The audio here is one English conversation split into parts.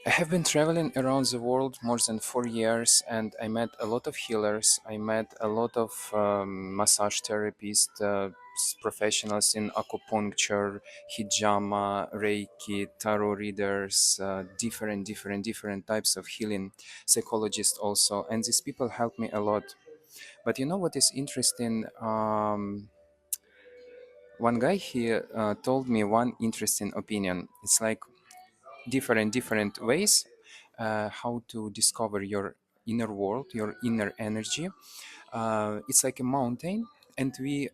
I have been traveling around the world more than 4 years, and I met a lot of healers. I met a lot of massage therapists, professionals in acupuncture, hijama, Reiki, tarot readers, different types of healing, psychologists also, and these people helped me a lot. But you know what is interesting? One guy here told me one interesting opinion. It's like different ways how to discover your inner world, your inner energy. It's like a mountain, and we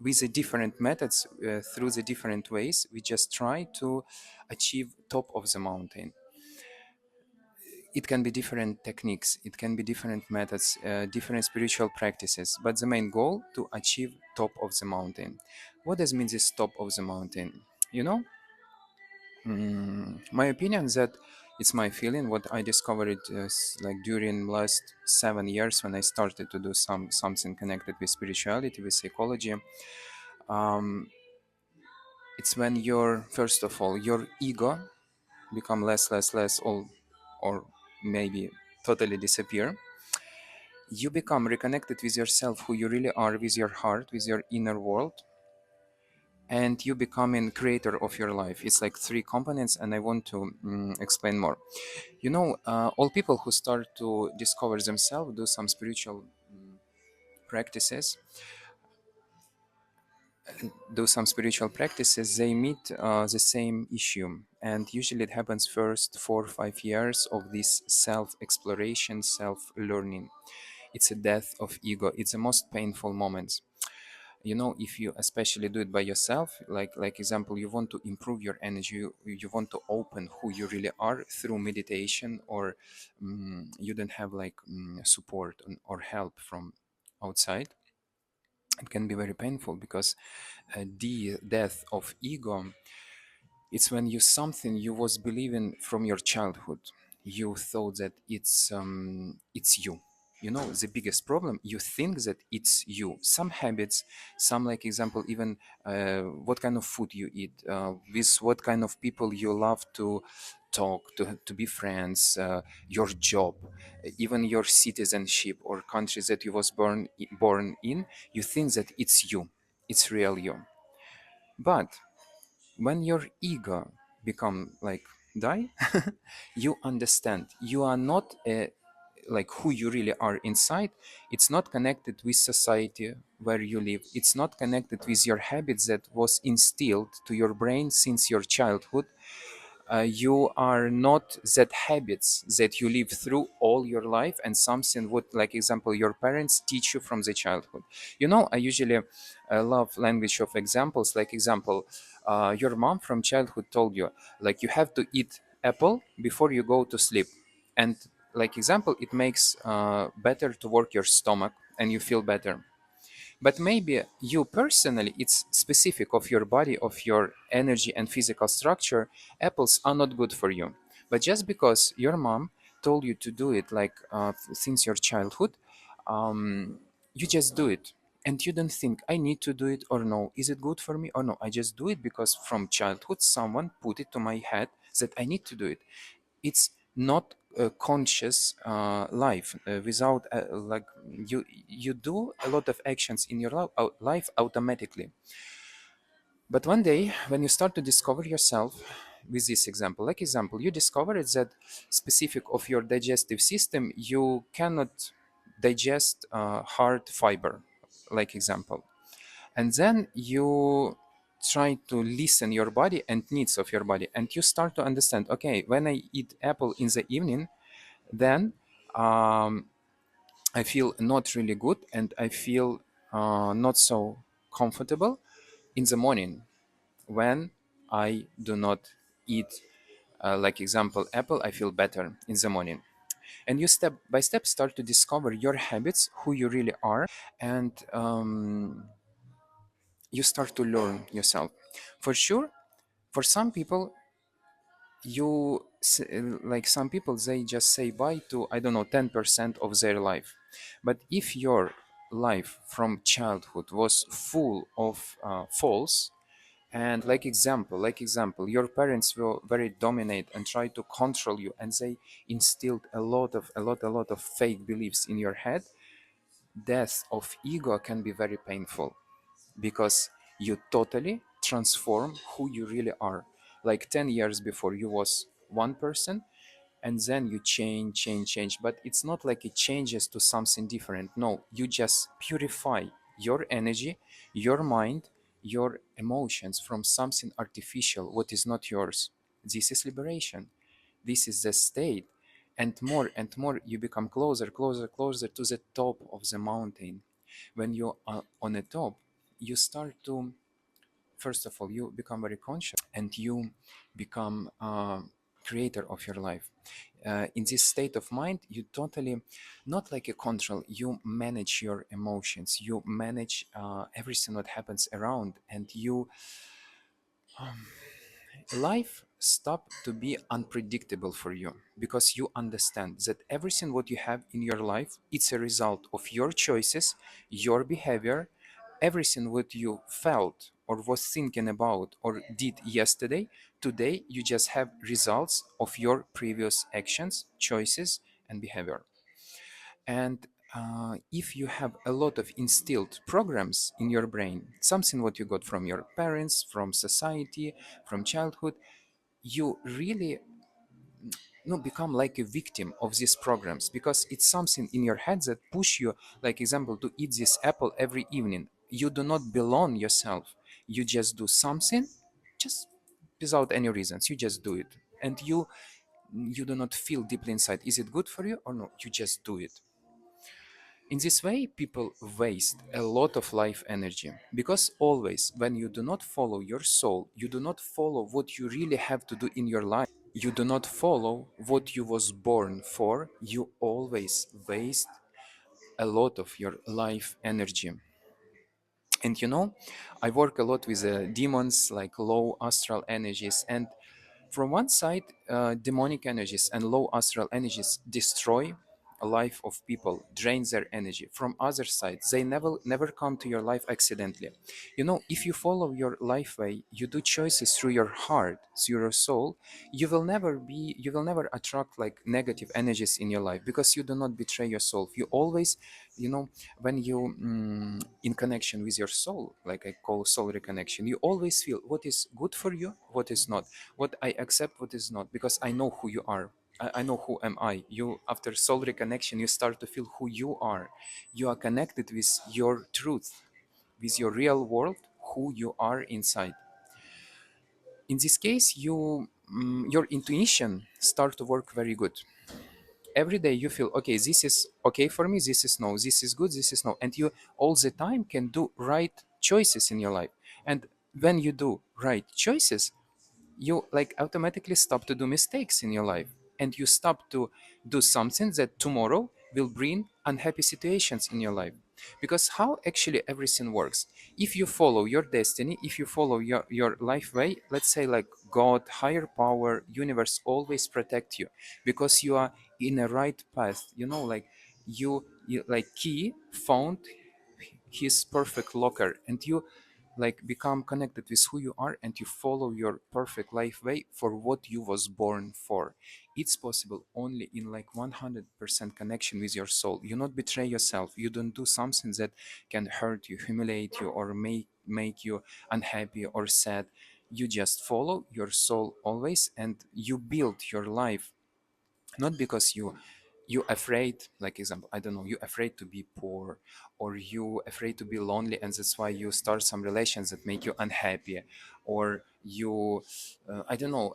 with the different methods through the different ways we just try to achieve top of the mountain. It can be different techniques, it can be different methods, different spiritual practices, but the main goal to achieve top of the mountain. What does mean this top of the mountain? You know, my opinion is that it's my feeling. What I discovered like during last 7 years when I started to do something connected with spirituality, with psychology. Um, it's when your first of all your ego become less, or maybe totally disappear. You become reconnected with yourself, who you really are, with your heart, with your inner world, and you becoming creator of your life. It's like three components, and I want to explain more. You know, all people who start to discover themselves, do some spiritual practices, they meet the same issue. And usually it happens first 4 or 5 years of this self-exploration, self-learning. It's a death of ego. It's the most painful moments. You know, if you especially do it by yourself, like example, you want to improve your energy, you want to open who you really are through meditation, or you don't have like support or help from outside. It can be very painful because the death of ego, it's when you something you was believing from your childhood. You thought that it's you. You know, the biggest problem, you think that it's you. Some habits, some like example, even what kind of food you eat, with what kind of people you love to talk to be friends, your job, even your citizenship or country that you was born in. You think that it's you, it's real you. But when your ego become like die, you understand you are not like who you really are inside. It's not connected with society where you live. It's not connected with your habits that was instilled to your brain since your childhood. You are not that habits that you live through all your life, and something would, like example, your parents teach you from the childhood. You know, I usually love language of examples. Like example, your mom from childhood told you like you have to eat apple before you go to sleep, and like example, it makes better to work your stomach and you feel better. But maybe you personally, it's specific of your body, of your energy and physical structure. Apples are not good for you. But just because your mom told you to do it, like since your childhood, you just do it. And you don't think, I need to do it or no. Is it good for me or no? I just do it because from childhood, someone put it to my head that I need to do it. It's not a conscious life without like you do a lot of actions in your life automatically. But one day when you start to discover yourself, with this example, like example, you discover it that specific of your digestive system, you cannot digest hard fiber, like example. And then you try to listen your body and needs of your body, and you start to understand, okay, when I eat apple in the evening, then um, I feel not really good, and I feel not so comfortable in the morning when I do not eat, like example, apple. I feel better in the morning. And you step by step start to discover your habits, who you really are, and you start to learn yourself. For sure, for some people, like some people, they just say bye to, I don't know, 10% of their life. But if your life from childhood was full of false, And like example, your parents will very dominate and try to control you, and they instilled a lot of fake beliefs in your head. Death of ego can be very painful because you totally transform who you really are. Like 10 years before, you was one person, and then you change, but it's not like it changes to something different. No, you just purify your energy, your mind, your emotions from something artificial what is not yours. This is liberation. This is the state. And more you become closer to the top of the mountain. When you are on the top, you start to, first of all, you become very conscious, and you become creator of your life. In this state of mind, you totally, not like a control, you manage your emotions, you manage everything that happens around, and you, life stop to be unpredictable for you, because you understand that everything what you have in your life, it's a result of your choices, your behavior. Everything what you felt or was thinking about or did yesterday, today you just have results of your previous actions, choices, and behavior. And if you have a lot of instilled programs in your brain, something what you got from your parents, from society, from childhood, you really, become like a victim of these programs, because it's something in your head that push you, like example, to eat this apple every evening. You do not belong yourself. You just do something, just without any reasons. You just do it, and you do not feel deeply inside, is it good for you or no? You just do it. In this way, people waste a lot of life energy, because always when you do not follow your soul, you do not follow what you really have to do in your life, you do not follow what you was born for, you always waste a lot of your life energy. And I work a lot with demons, like low astral energies, and from one side, demonic energies and low astral energies destroy a life of people, drain their energy. From other side, they never come to your life accidentally. If you follow your life way, you do choices through your heart, through your soul, you will never attract like negative energies in your life, because you do not betray yourself. You always, when you in connection with your soul, like I call soul reconnection, you always feel what is good for you, what is not, what I accept, what is not, because I know who you are. I know who am I. You, after soul reconnection, you start to feel who you are. You are connected with your truth, with your real world, who you are inside. In this case, your intuition start to work very good. Every day you feel, okay, this is okay for me, this is no, this is good, this is no, and you all the time can do right choices in your life. And when you do right choices, you like automatically stop to do mistakes in your life, and you stop to do something that tomorrow will bring unhappy situations in your life. Because how actually everything works, if you follow your destiny, if you follow your life way, let's say like God, higher power, universe always protect you, because you are in a right path. Like you like key found his perfect locker, and you like become connected with who you are, and you follow your perfect life way for what you was born for. It's possible only in like 100% connection with your soul. You not betray yourself, you don't do something that can hurt you, humiliate you, or make you unhappy or sad. You just follow your soul always, and you build your life, not because you afraid, like example, I don't know, you afraid to be poor, or you afraid to be lonely, and that's why you start some relations that make you unhappy, or you I don't know,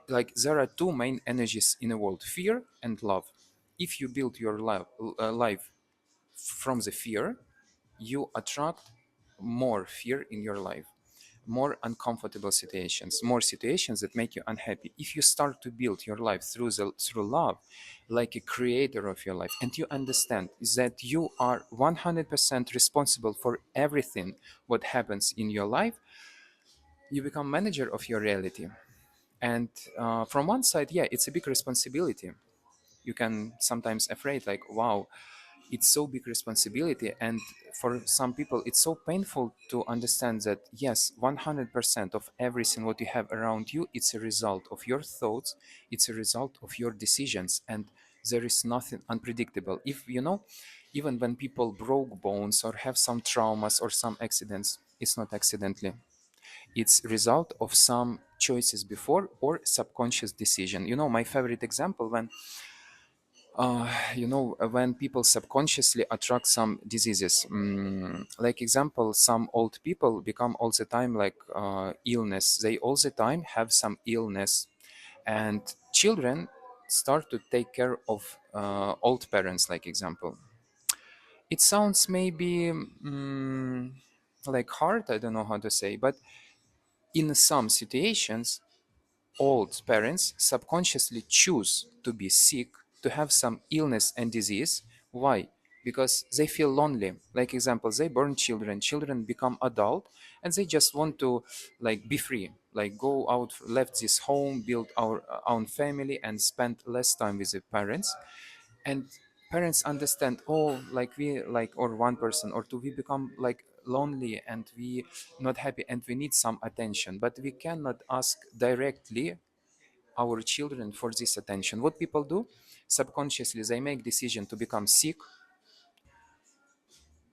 like there are two main energies in the world, fear and love. If you build your life from the fear, you attract more fear in your life, more uncomfortable situations, more situations that make you unhappy. If you start to build your life through love, like a creator of your life, and you understand that you are 100% responsible for everything what happens in your life, you become manager of your reality. And from one side, yeah, it's a big responsibility. You can sometimes afraid like, wow, It's so big responsibility, and for some people it's so painful to understand that yes, 100% of everything what you have around you, it's a result of your thoughts, it's a result of your decisions, and there is nothing unpredictable. If you know, even when people broke bones or have some traumas or some accidents, it's not accidentally, it's result of some choices before or subconscious decision. You know, my favorite example, when when people subconsciously attract some diseases, like example, some old people become all the time like illness, they all the time have some illness, and children start to take care of old parents, like example. It sounds maybe like hard, I don't know how to say, but in some situations old parents subconsciously choose to be sick, to have some illness and disease. Why? Because they feel lonely. Like example, they born children, children become adult, and they just want to like be free, like go out, left this home, build our own family, and spend less time with the parents. And parents understand, oh, like we like, or one person or two, we become like lonely and we not happy and we need some attention, but we cannot ask directly our children for this attention. What people do subconsciously, they make decision to become sick,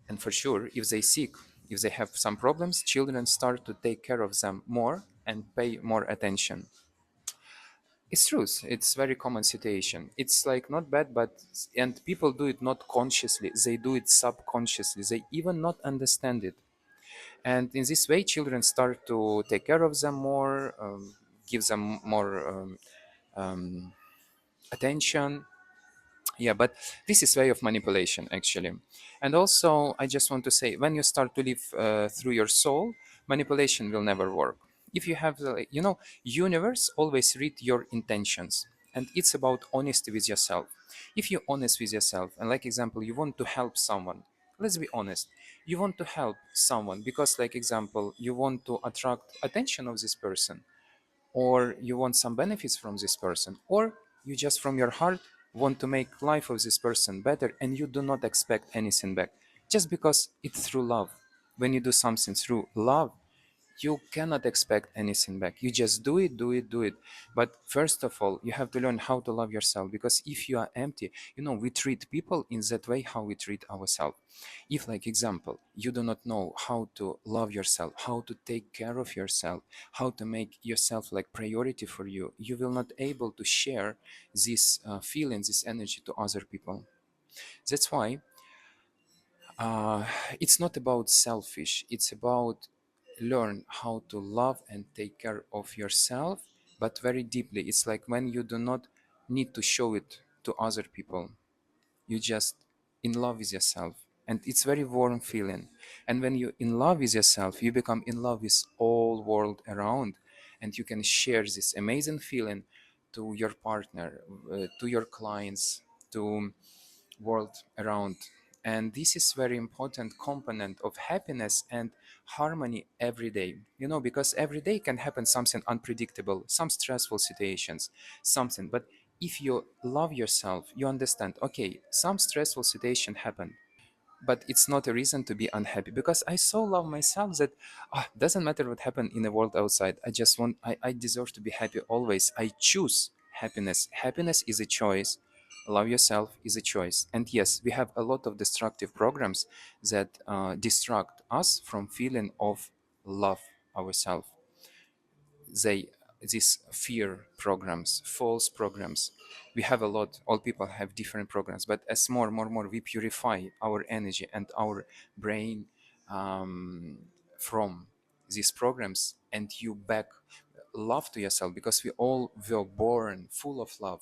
and for sure if they sick, if they have some problems, children start to take care of them more and pay more attention. It's truth, it's very common situation, it's like not bad, but and people do it not consciously, they do it subconsciously, they even not understand it. And in this way children start to take care of them more, give them more attention. Yeah, but this is way of manipulation actually. And also I just want to say, when you start to live through your soul, manipulation will never work. If you have the, like, universe always read your intentions, and it's about honesty with yourself. If you're honest with yourself, and like example, you want to help someone, let's be honest, you want to help someone because like example, you want to attract attention of this person, or you want some benefits from this person, or you just from your heart want to make life of this person better, and you do not expect anything back, just because it's through love. When you do something through love, you cannot expect anything back, you just do it, do it, do it. But first of all, you have to learn how to love yourself, because if you are empty, we treat people in that way how we treat ourselves. If like example, you do not know how to love yourself, how to take care of yourself, how to make yourself like priority for you, you will not able to share this feeling, this energy to other people. That's why uh, it's not about selfish, it's about learn how to love and take care of yourself, but very deeply. It's like when you do not need to show it to other people, you just in love with yourself, and it's very warm feeling. And when you in love with yourself, you become in love with all world around, and you can share this amazing feeling to your partner, to your clients, to world around. And this is very important component of happiness and harmony every day, because every day can happen something unpredictable, some stressful situations, something. But if you love yourself, you understand, okay, some stressful situation happened, but it's not a reason to be unhappy, because I so love myself that doesn't matter what happened in the world outside, I just want, I deserve to be happy always, I choose happiness. Happiness is a choice, love yourself is a choice. And yes, we have a lot of destructive programs that distract us from feeling of love ourselves. They, these fear programs, false programs, we have a lot, all people have different programs, but as more we purify our energy and our brain um, from these programs, and you back love to yourself, because we all were born full of love.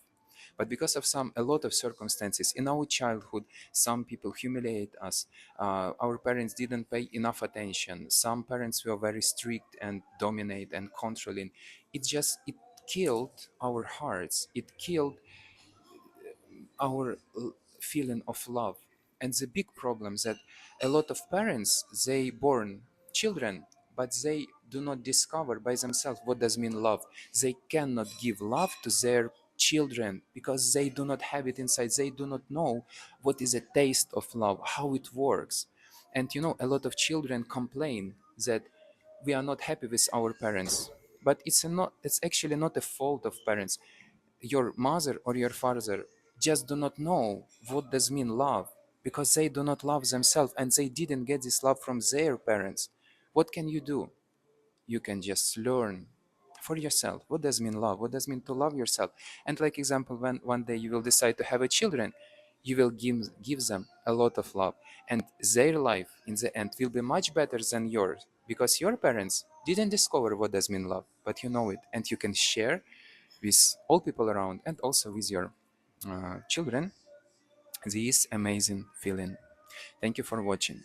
But because of some a lot of circumstances in our childhood, some people humiliate us, our parents didn't pay enough attention, some parents were very strict and dominate and controlling, it killed our hearts, it killed our feeling of love. And the big problem is that a lot of parents, they born children, but they do not discover by themselves what does mean love. They cannot give love to their children because they do not have it inside. They do not know what is a taste of love, how it works. And a lot of children complain that we are not happy with our parents, but it's actually not a fault of parents. Your mother or your father just do not know what does mean love, because they do not love themselves and they didn't get this love from their parents. What can you do? You can just learn for yourself what does mean love, what does mean to love yourself. And like example, when one day you will decide to have a children, you will give them a lot of love, and their life in the end will be much better than yours, because your parents didn't discover what does mean love, but you know it, and you can share with all people around and also with your children this amazing feeling. Thank you for watching.